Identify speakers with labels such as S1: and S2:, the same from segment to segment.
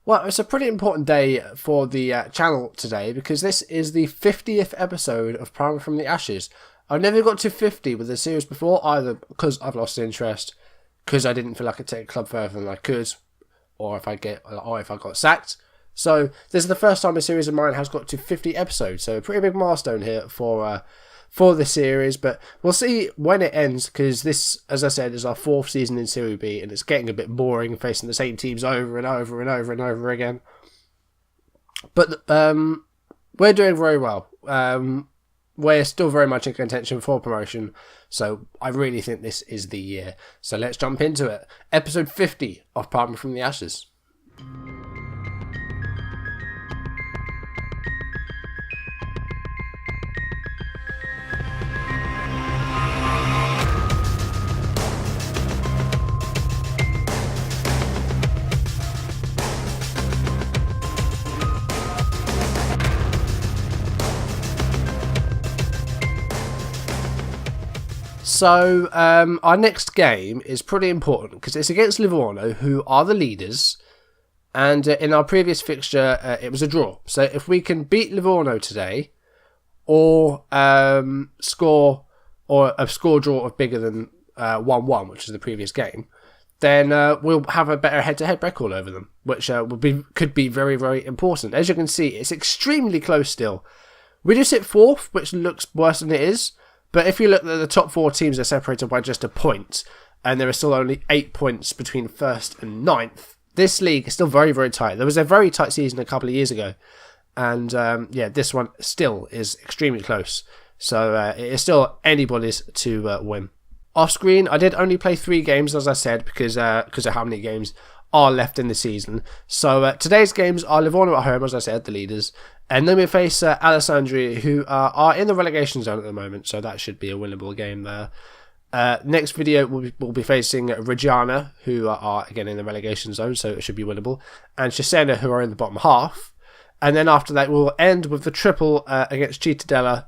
S1: Well, it's a pretty important day for the channel today because this is the 50th episode of Parma from the Ashes. I've never got to 50 with the series before, either because I've lost interest, because I didn't feel like I could take a club further than I could, or if I got sacked. So this is the first time a series of mine has got to 50 episodes. So a pretty big milestone here for the series, but we'll see when it ends because this, as I said, is our fourth season in Serie B, and it's getting a bit boring facing the same teams over and over and over and over again. But we're doing very well. We're still very much in contention for promotion, so I really think this is the year. So let's jump into it. Episode 50 of Parma from the Ashes. So our next game is pretty important because it's against Livorno, who are the leaders. And in our previous fixture, it was a draw. So if we can beat Livorno today, or score a score draw of bigger than 1-1, which is the previous game, then we'll have a better head-to-head record over them, which could be very, very important. As you can see, it's extremely close still. We just hit fourth, which looks worse than it is. But if you look at the top four teams, are separated by just a point, and there are still only 8 points between first and ninth. This league is still very, very tight. There was a very tight season a couple of years ago, and this one still is extremely close. So it is still anybody's to win. Off screen, I did only play 3 games, as I said, because of how many games are left in the season. So today's games are Livorno at home, as I said, the leaders. And then we face Alessandria, who are in the relegation zone at the moment, so that should be a winnable game there. Next video, we'll be facing Reggiana, who are again in the relegation zone, so it should be winnable. And Cesena, who are in the bottom half. And then after that, we'll end with the triple against Cittadella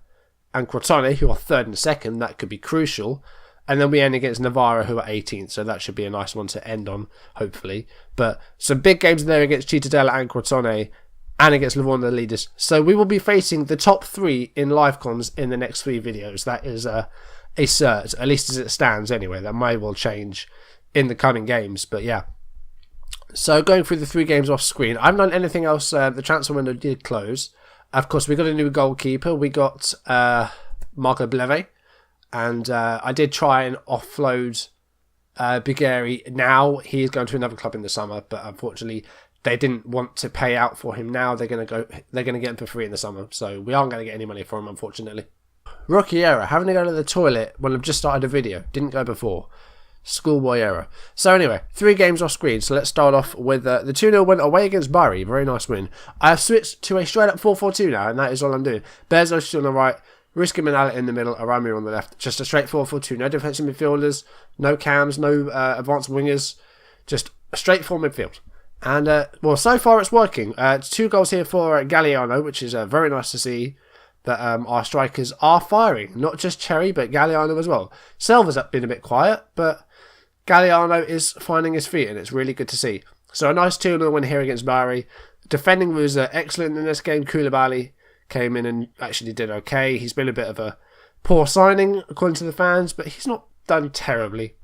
S1: and Crotone, who are third and second. That could be crucial. And then we end against Novara, who are 18th, so that should be a nice one to end on, hopefully. But some big games there against Cittadella and Crotone, and against Livorno, the leaders. So we will be facing the top 3 in live cons in the next 3 videos. That is a cert, at least as it stands anyway. That may well change in the coming games, but yeah. So going through the 3 games off screen, I haven't done anything else. The transfer window did close. Of course, we got a new goalkeeper. We got Marco Bleve. And I did try and offload Bigeri. Now he is going to another club in the summer, but unfortunately they didn't want to pay out for him. Now they're going to get him for free in the summer, so we aren't going to get any money for him, unfortunately. Rookie error, having to go to the toilet when I've just started a video. Didn't go before. Schoolboy error. So anyway, 3 games off screen. So let's start off with the 2-0 win away against Bari. Very nice win. I have switched to a straight up 4-4-2 now, and that is all I'm doing. Bezos on the right, Risky Manala in the middle, Arami on the left. Just a straight 4-4-2. No defensive midfielders, no cams, no advanced wingers. Just a straight 4 midfield. And, well, so far it's working. 2 goals here for Galliano, which is very nice to see that our strikers are firing. Not just Cherry, but Galliano as well. Selva's been a bit quiet, but Galliano is finding his feet, and it's really good to see. So a nice 2-0 win here against Bari. Defending was excellent in this game. Koulibaly came in and actually did okay. He's been a bit of a poor signing, according to the fans, but he's not done terribly.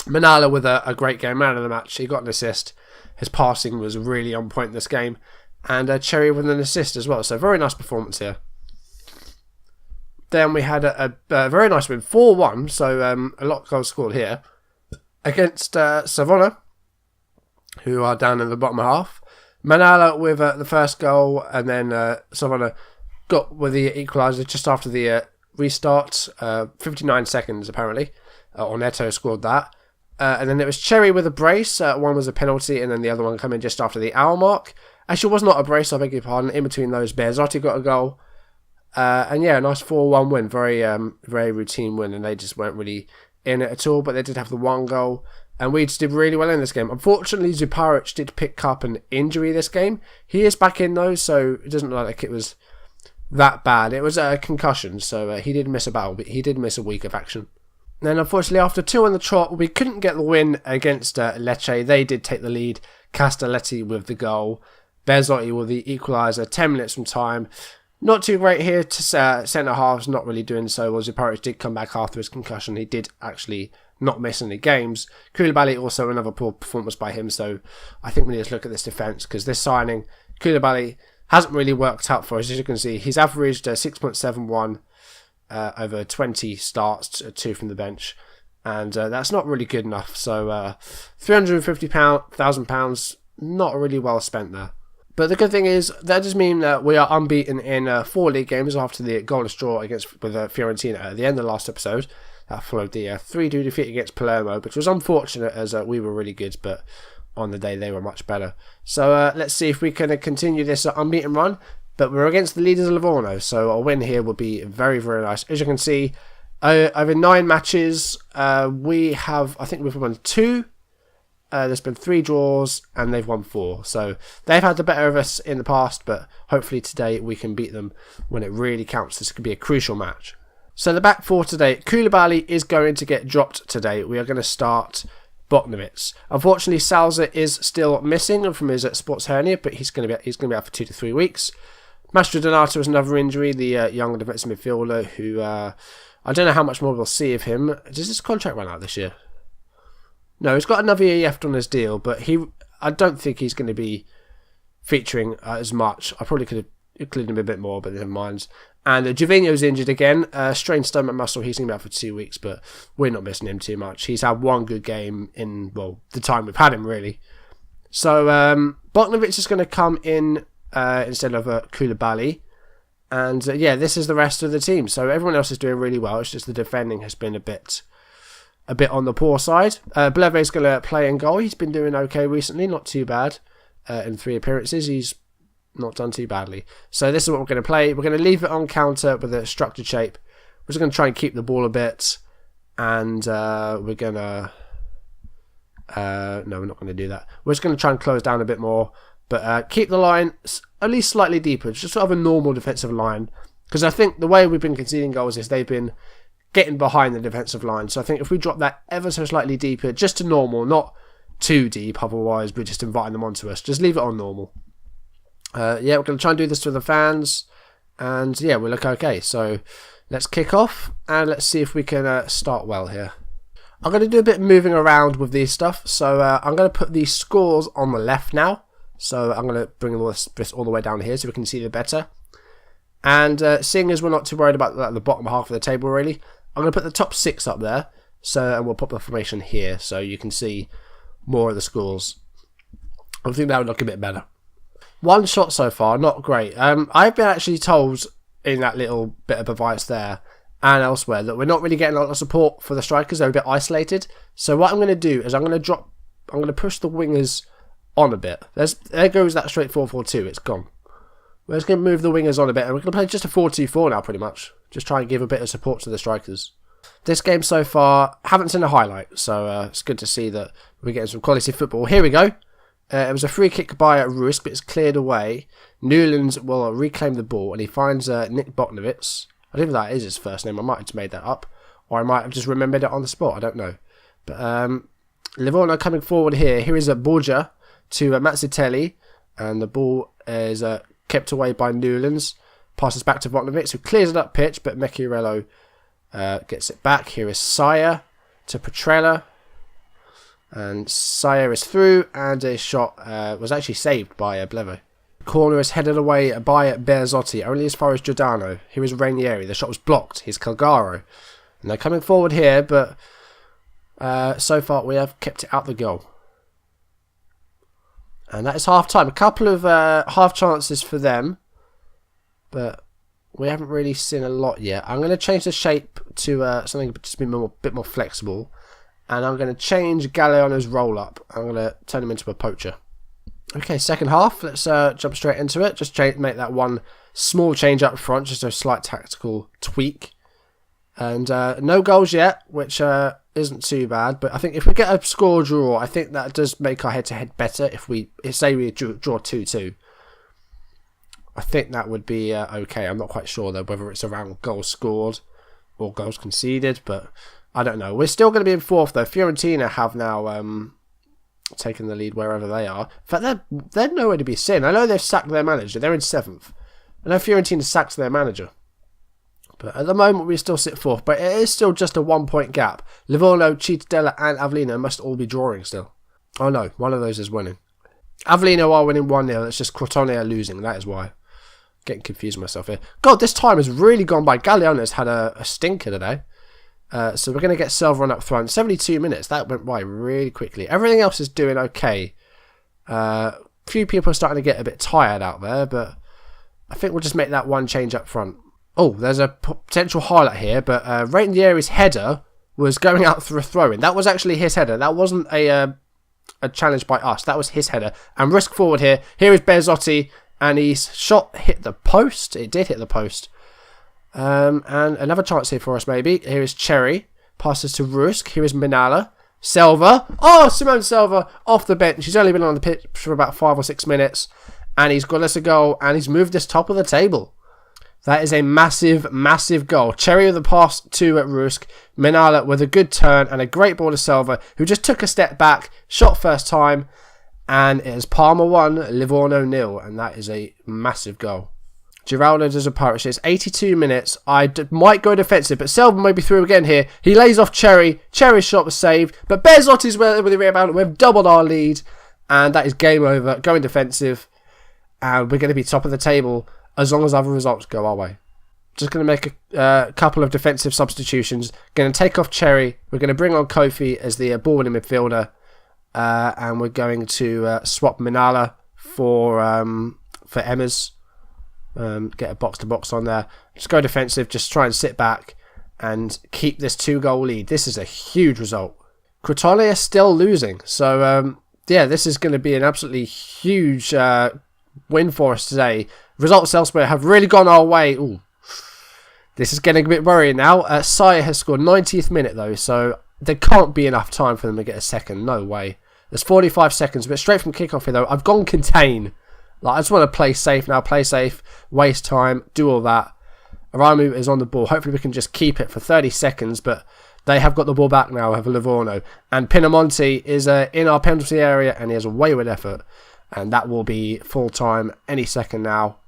S1: Manala with a great game, man of the match. He got an assist. His passing was really on point in this game. And Cherry with an assist as well. So very nice performance here. Then we had a very nice win, 4-1. So a lot of goals scored here. Against Savona, who are down in the bottom half. Manala with the first goal, and then Savona got with the equaliser just after the restart. 59 seconds, apparently. Orneto scored that. And then it was Cherry with a brace. One was a penalty, and then the other one coming just after the hour mark. Actually, it was not a brace, I beg your pardon. In between those, Berzotti got a goal. And yeah, a nice 4-1 win. Very routine win, and they just weren't really in it at all, but they did have the 1 goal. And we just did really well in this game. Unfortunately, Zuparic did pick up an injury this game. He is back in, though, so it doesn't look like it was that bad. It was a concussion, so he did miss a battle, but he did miss a week of action. Then, unfortunately, after 2 on the trot, we couldn't get the win against Lecce. They did take the lead. Castelletti with the goal. Berzotti with the equaliser 10 minutes from time. Not too great here to centre halves, not really doing so well. Ziparic did come back after his concussion. He did actually not miss any games. Koulibaly also another poor performance by him, so I think we need to look at this defence because this signing, Koulibaly, hasn't really worked out for us. As you can see, he's averaged 6.71 over 20 starts, 2 from the bench, and that's not really good enough. So £350,000, not really well spent there. But the good thing is, that does mean that we are unbeaten in 4 league games after the goalless draw with Fiorentina at the end of the last episode. That followed the 3-2 defeat against Palermo, which was unfortunate as we were really good, but on the day they were much better. So let's see if we can continue this unbeaten run. But we're against the leaders of Livorno, so a win here would be very, very nice. As you can see, over 9 matches, we've won 2. There's been 3 draws and they've won 4. So they've had the better of us in the past, but hopefully today we can beat them when it really counts. This could be a crucial match. So the back 4 today, Koulibaly is going to get dropped today. We are going to start Botnovitz. Unfortunately, Salza is still missing from his sports hernia, but he's going to be out for 2 to 3 weeks. Mastro Donato is another injury, the young defensive midfielder who I don't know how much more we'll see of him. Does his contract run out this year? No, he's got another year left on his deal, but I don't think he's going to be featuring as much. I probably could have included him a bit more, but never mind. And Gervinho's injured again, strained stomach muscle. He's going to be out for 2 weeks, but we're not missing him too much. He's had 1 good game in, the time we've had him, really. So Botnovitz is going to come in instead of Koulibaly. And this is the rest of the team. So everyone else is doing really well. It's just the defending has been a bit on the poor side. Bleve's going to play in goal. He's been doing okay recently, not too bad. In 3 appearances, he's not done too badly. So this is what we're going to play. We're going to leave it on counter with a structured shape. We're just going to try and keep the ball a bit. And we're going to... no, we're not going to do that. We're just going to try and close down a bit more. But keep the line at least slightly deeper. Just sort of a normal defensive line. Because I think the way we've been conceding goals is they've been getting behind the defensive line. So I think if we drop that ever so slightly deeper, just to normal, not too deep, otherwise we're just inviting them onto us. Just leave it on normal. We're going to try and do this to the fans. And we look okay. So let's kick off and let's see if we can start well here. I'm going to do a bit of moving around with these stuff. So I'm going to put the scores on the left now. So I'm going to bring this all the way down here so we can see it better. And seeing as we're not too worried about the bottom half of the table really, I'm going to put the top 6 up there. And we'll pop the formation here so you can see more of the scores. I think that would look a bit better. 1 shot so far, not great. I've been actually told in that little bit of advice there and elsewhere that we're not really getting a lot of support for the strikers. They're a bit isolated. So what I'm going to do is I'm going to push the wingers on a bit. There goes that straight 4-4-2. It's gone. We're just going to move the wingers on a bit and we're going to play just a 4-2-4 now pretty much. Just try and give a bit of support to the strikers. This game so far, haven't seen a highlight, so it's good to see that we're getting some quality football. Here we go. It was a free kick by Ruiz, but it's cleared away. Newlands will reclaim the ball, and he finds Nick Botnovitz. I don't think that is his first name. I might have just made that up, or I might have just remembered it on the spot. I don't know. But Livorno coming forward here. Here is a Borgia to Mazzitelli, and the ball is kept away by Newlands. Passes back to Botnovitz, who clears it up pitch, but Mecchiarello gets it back. Here is Saya to Petrella. And Saya is through, and a shot was actually saved by Blevo. Corner is headed away by Berzotti, only as far as Giordano. Here is Ranieri. The shot was blocked. Here's Calgaro. And they're coming forward here, but so far we have kept it out the goal. And that is half time. A couple of half chances for them, but we haven't really seen a lot yet. I'm going to change the shape to something just a bit more flexible. And I'm going to change Galeano's roll-up. I'm going to turn him into a poacher. Okay, second half. Let's jump straight into it. Just make that one small change up front. Just a slight tactical tweak. And no goals yet, which isn't too bad. But I think if we get a score draw, I think that does make our head-to-head better. If say we draw 2-2. I think that would be okay. I'm not quite sure, though, whether it's around goals scored or goals conceded. But I don't know. We're still going to be in 4th, though. Fiorentina have now taken the lead wherever they are. In fact, they're nowhere to be seen. I know they've sacked their manager. They're in 7th. I know Fiorentina sacked their manager. But at the moment, we still sit 4th. But it is still just a 1-point gap. Livorno, Cittadella and Avellino must all be drawing still. Oh, no. One of those is winning. Avellino are winning 1-0. It's just Crotone are losing. That is why. Getting confused myself here. God, this time has really gone by. Galliano's had a stinker today. So we're going to get Silva on up front. 72 minutes. That went by really quickly. Everything else is doing okay. Few people are starting to get a bit tired out there, but I think we'll just make that one change up front. Oh, there's a potential highlight here, but Ranieri's header was going out through a throw-in. That was actually his header. That wasn't a challenge by us. That was his header. And risk forward here. Here is Berzotti, and his shot hit the post. It did hit the post. And another chance here for us, maybe. Here is Cherry. Passes to Rusk. Here is Minala. Silva. Oh, Simone Silva off the bench. He's only been on the pitch for about 5 or 6 minutes. And he's got us a goal. And he's moved us top of the table. That is a massive, massive goal. Cherry with the pass to Rusk. Minala with a good turn and a great ball to Silva, who just took a step back. Shot first time. And it is Parma 1, Livorno 0. And that is a massive goal. Giraldo does a pirate shit. It's 82 minutes. Might go defensive, but Silva may be through again here. He lays off Cherry. Cherry's shot was saved, but Berzotti's with the rebound. We've doubled our lead, and that is game over. Going defensive, and we're going to be top of the table as long as other results go our way. Just going to make a couple of defensive substitutions. Going to take off Cherry. We're going to bring on Kofi as the ball-winning midfielder, and we're going to swap Minala for Emmers. Get a box-to-box on there. Just go defensive. Just try and sit back and keep this 2-goal lead. This is a huge result. Crotone are still losing. So, yeah, this is going to be an absolutely huge win for us today. Results elsewhere have really gone our way. Ooh. This is getting a bit worrying now. Saya has scored 90th minute, though, so there can't be enough time for them to get a second. No way. There's 45 seconds, but straight from kickoff here, though. I've gone contain. I just want to play safe now. Play safe, waste time, do all that. Aramu is on the ball. Hopefully we can just keep it for 30 seconds, but they have got the ball back now, have Livorno. And Pinamonti is in our penalty area, and he has a wayward effort. And that will be full time any second now.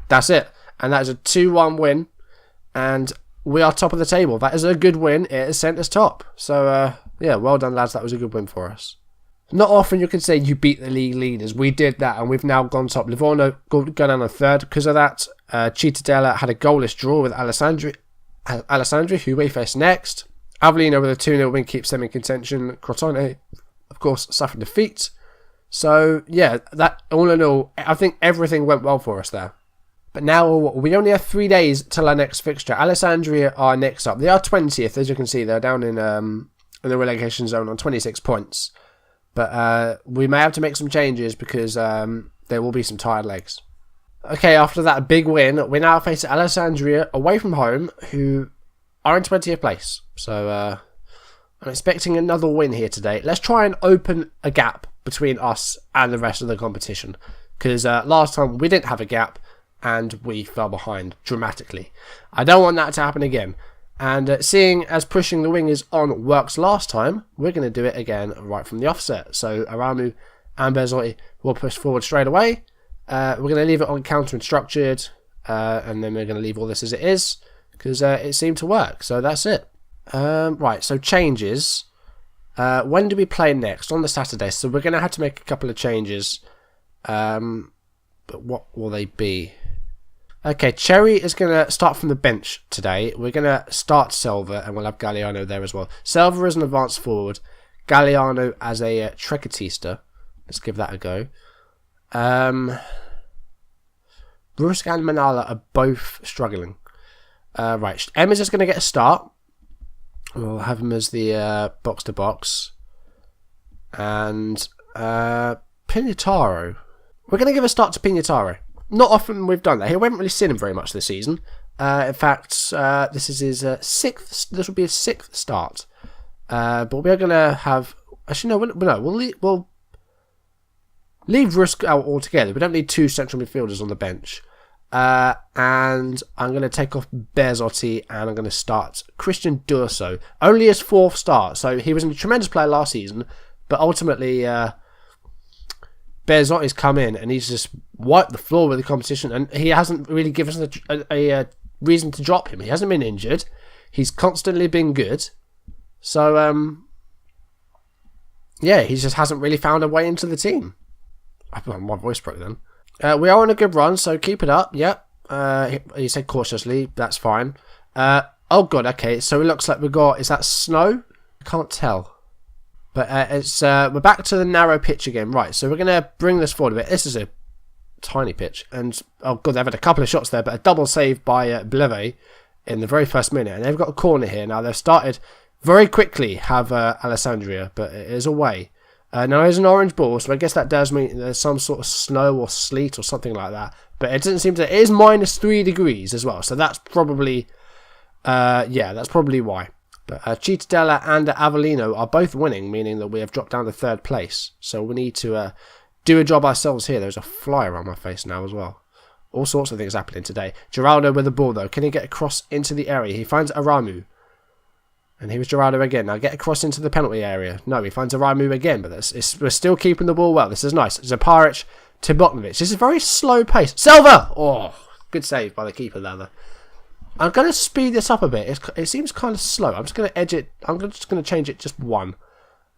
S1: That's it. And that is a 2-1 win. And we are top of the table. That is a good win. It has sent us top. So, yeah, well done, lads. That was a good win for us. Not often you can say you beat the league leaders. We did that, and we've now gone top. Livorno go down on 3rd because of that. Cittadella had a goalless draw with Alessandria, who we face next. Avellino with a 2-0 win keeps them in contention. Crotone, of course, suffered defeat. So, yeah, that all in all, I think everything went well for us there. But now we only have 3 days till our next fixture. Alessandria are next up. They are 20th, as you can see. They're down in the relegation zone on 26 points. But we may have to make some changes because there will be some tired legs. Okay, after that big win, we now face Alessandria away from home, who are in 20th place. So I'm expecting another win here today. Let's try and open a gap between us and the rest of the competition. Because last time we didn't have a gap and we fell behind dramatically. I don't want that to happen again. And seeing as pushing the wingers on works last time, we're going to do it again right from the offset. So Aramu and Berzotti will push forward straight away. We're going to leave it on counter and structured. And then we're going to leave all this as it is. Because it seemed to work. So that's it. Right, so changes. When do we play next? On the Saturday. So we're going to have to make a couple of changes. But what will they be? Okay, Cherry is going to start from the bench today. We're going to start Silva, and we'll have Galliano there as well. Silva as an advanced forward. Galliano as a trequartista. Let's give that a go. Rusk and Minala are both struggling. Right, Emma's just going to get a start. We'll have him as the box-to-box. And Pignataro. We're going to give a start to Pignataro. Not often we've done that. We haven't really seen him very much this season. In fact, this is his 6th. This will be his 6th start. But we're going to have. Actually, no. We'll leave Rusk out altogether. We don't need 2 central midfielders on the bench. And I'm going to take off Berzotti and I'm going to start Christian D'Urso. Only his 4th start. So he was a tremendous player last season. But ultimately, Berzotti's come in and he's just wiped the floor with the competition. And he hasn't really given us a reason to drop him. He hasn't been injured. He's constantly been good. So, yeah, he just hasn't really found a way into the team. My voice broke then. We are on a good run, so keep it up. Yep. He said cautiously. That's fine. Oh, God. Okay. So it looks like we got... Is that snow? I can't tell. But we're back to the narrow pitch again. Right. So we're going to bring this forward a bit. This is a tiny pitch. And, oh, God, they've had a couple of shots there. But a double save by Bleve in the very first minute. And they've got a corner here. Now, they've started very quickly, have Alessandria. But it is away. Now, there's an orange ball, so I guess that does mean there's some sort of snow or sleet or something like that. But it doesn't seem to... It is -3 degrees as well, so that's probably... yeah, that's probably why. But Cittadella and Avellino are both winning, meaning that we have dropped down to 3rd place. So we need to do a job ourselves here. There's a fly around my face now as well. All sorts of things happening today. Geraldo with the ball, though. Can he get across into the area? He finds Aramu. And he was Geraldo again. Now get across into the penalty area. No, he finds Aramu again, but we're still keeping the ball well. This is nice. Zaparic to Botnovic. This is a very slow pace. Silva! Oh, good save by the keeper there. I'm going to speed this up a bit. It seems kind of slow. I'm just going to edge it. I'm just going to change it just 1.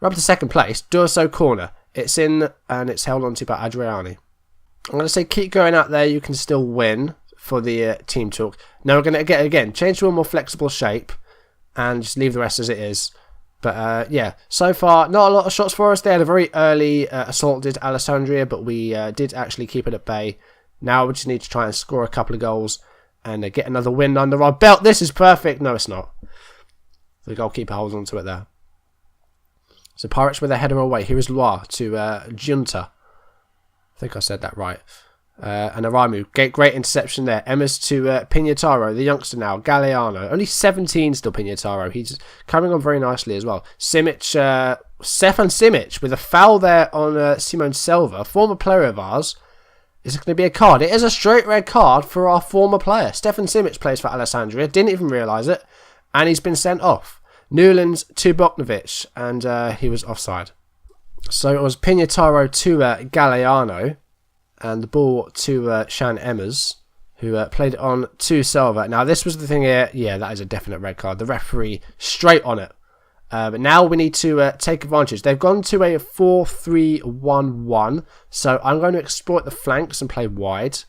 S1: We're up to 2nd place. D'Urso corner. It's in and it's held onto by Adriani. I'm going to say keep going out there. You can still win for the team talk. Now we're going to get it again. Change to a more flexible shape. And just leave the rest as it is. But yeah, so far, not a lot of shots for us. They had a very early assault, did Alessandria, but we did actually keep it at bay. Now we just need to try and score a couple of goals and get another win under our belt. This is perfect. No, it's not. The goalkeeper holds on to it there. So Pirates with a header away. Here is Loire to Giunta. I think I said that right. And Aramu, great interception there. Emma's to Pignataro, the youngster now. Galeano, only 17 still. Pignataro, he's coming on very nicely as well. Simic, Stefan Simic with a foul there on Simone Selva, former player of ours. Is it going to be a card? It is a straight red card for our former player. Stefan Simic plays for Alessandria, didn't even realise it, and he's been sent off. Newlands to Botnovic, and he was offside. So it was Pignataro to Galeano. And the ball to Shan Emmers, who played it on to Selva. Now, this was the thing here. Yeah, that is a definite red card. The referee straight on it. But now we need to take advantage. They've gone to a 4-3-1-1. So I'm going to exploit the flanks and play wide.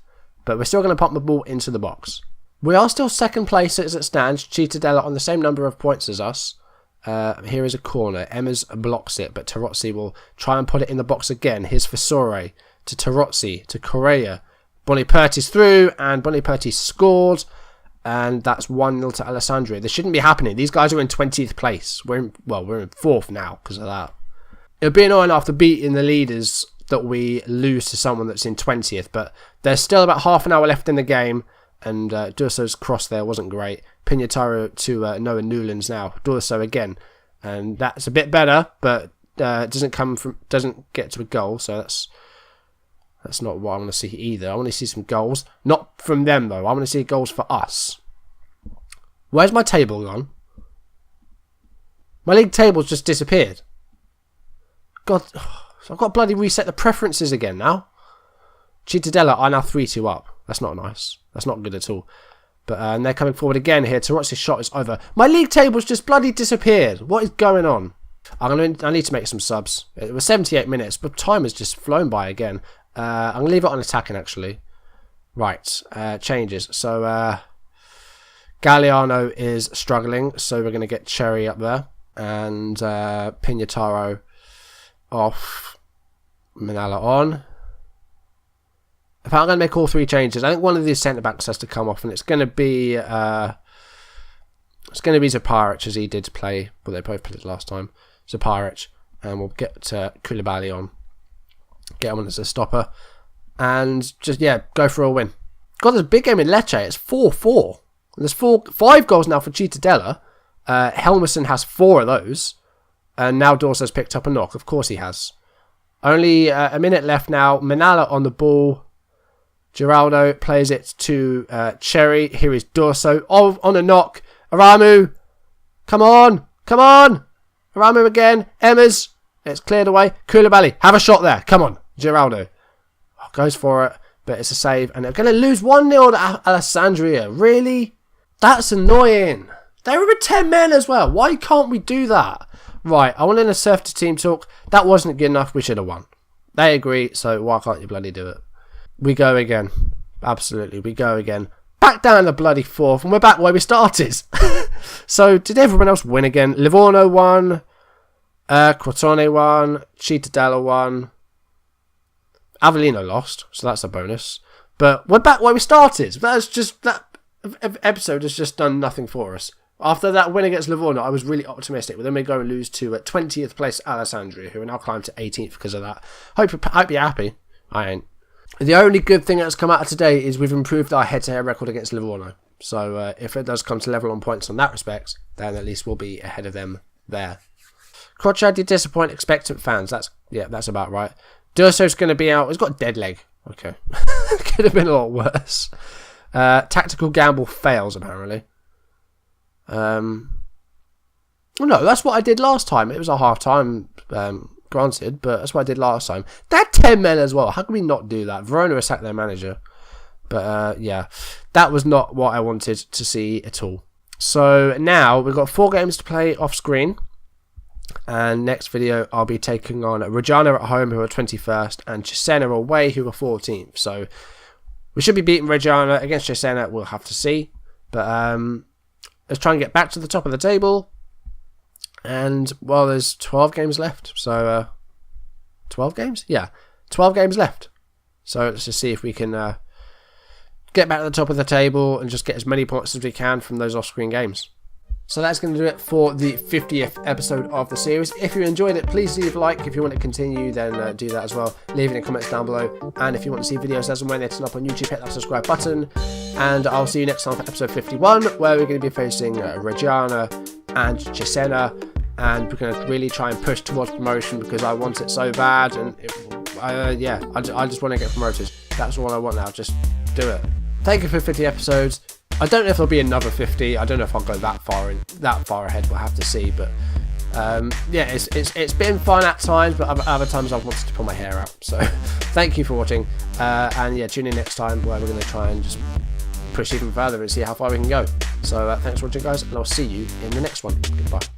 S1: But we're still going to pop the ball into the box. We are still 2nd place as it stands. Cittadella on the same number of points as us. Here is a corner. Emmers blocks it, but Tarozzi will try and put it in the box again. Here's Fessore. To Tarozzi, to Correa. Boniperti's through, and Boniperti scored, and that's 1-0 to Alessandria. This shouldn't be happening. These guys are in 20th place. We're in 4th now because of that. It would be annoying after beating the leaders that we lose to someone that's in 20th, but there's still about half an hour left in the game, and D'Urso's cross there wasn't great. Pignataro to Noah Newlands now. D'Urso again, and that's a bit better, but doesn't get to a goal, so that's not what I want to see either. I want to see some goals. Not from them, though. I want to see goals for us. Where's my table gone? My league table's just disappeared. God, so I've got to bloody reset the preferences again now. Cittadella are now 3-2 up. That's not nice. That's not good at all. But and they're coming forward again here. Tarozzi's shot is over. My league table's just bloody disappeared. What is going on? I need to make some subs. It was 78 minutes, but time has just flown by again. I'm going to leave it on attacking, actually. Right, changes. So, Galeano is struggling, so we're going to get Cherry up there. And Pignataro off. Manala on. In fact, I'm going to make all 3 changes. I think one of these centre-backs has to come off, and it's going to be Zaparic, as he did play. Well, they both played last time. Zaparic. And we'll get Koulibaly on. Get him on as a stopper. And just, yeah, go for a win. God, there's a big game in Lecce. It's 4-4. There's 5 goals now for Cittadella. Helmerson has 4 of those. And now D'Urso's picked up a knock. Of course he has. Only a minute left now. Manala on the ball. Geraldo plays it to Cherry. Here is Dorso. Oh, on a knock. Aramu. Come on. Come on. Aramu again. Emmers. It's cleared away. Koulibaly. Have a shot there. Come on. Geraldo. Oh, goes for it. But it's a save. And they're going to lose 1-0 to Alessandria. Really? That's annoying. They were with 10 men as well. Why can't we do that? Right. I want in a surf to team talk. That wasn't good enough. We should have won. They agree. So why can't you bloody do it? We go again. Absolutely. We go again. Back down the bloody 4th. And we're back where we started. So did everyone else win again? Livorno won. Crotone won. Cittadella won. Avellino lost, so that's a bonus. But we're back where we started. That episode has just done nothing for us. After that win against Livorno, I was really optimistic. But then we go and lose to 20th place Alessandria, who are now climbed to 18th because of that. Hope you're happy. I ain't. The only good thing that's come out of today is we've improved our head-to-head record against Livorno. So if it does come to level on points on that respect, then at least we'll be ahead of them there. Croce did disappoint expectant fans. That's about right. Durso's going to be out. He's got a dead leg. Okay. Could have been a lot worse. Tactical gamble fails, apparently. No, that's what I did last time. It was a half-time, granted, but that's what I did last time. They had 10 men as well. How can we not do that? Verona sacked their manager. But, yeah, that was not what I wanted to see at all. So now we've got 4 games to play off-screen. And next video, I'll be taking on Reggiana at home, who are 21st, and Cesena away, who are 14th. So we should be beating Reggiana. Against Cesena, we'll have to see. But let's try and get back to the top of the table. And, well, there's 12 games left. So, 12 games? Yeah, 12 games left. So let's just see if we can get back to the top of the table and just get as many points as we can from those off-screen games. So that's going to do it for the 50th episode of the series. If you enjoyed it, please leave a like. If you want to continue, then do that as well. Leave it in the comments down below. And if you want to see videos as and when they turn up on YouTube, hit that subscribe button. And I'll see you next time for episode 51, where we're going to be facing Reggiana and Cesena. And we're going to really try and push towards promotion because I want it so bad. And I just want to get promoted. That's all I want now. Just do it. Thank you for 50 episodes. I don't know if there'll be another 50. I don't know if I'll go that far ahead. We'll have to see. But yeah, it's been fun at times, but other times I've wanted to pull my hair out. So thank you for watching, and yeah, tune in next time where we're going to try and just push even further and see how far we can go. So thanks for watching, guys, and I'll see you in the next one. Goodbye.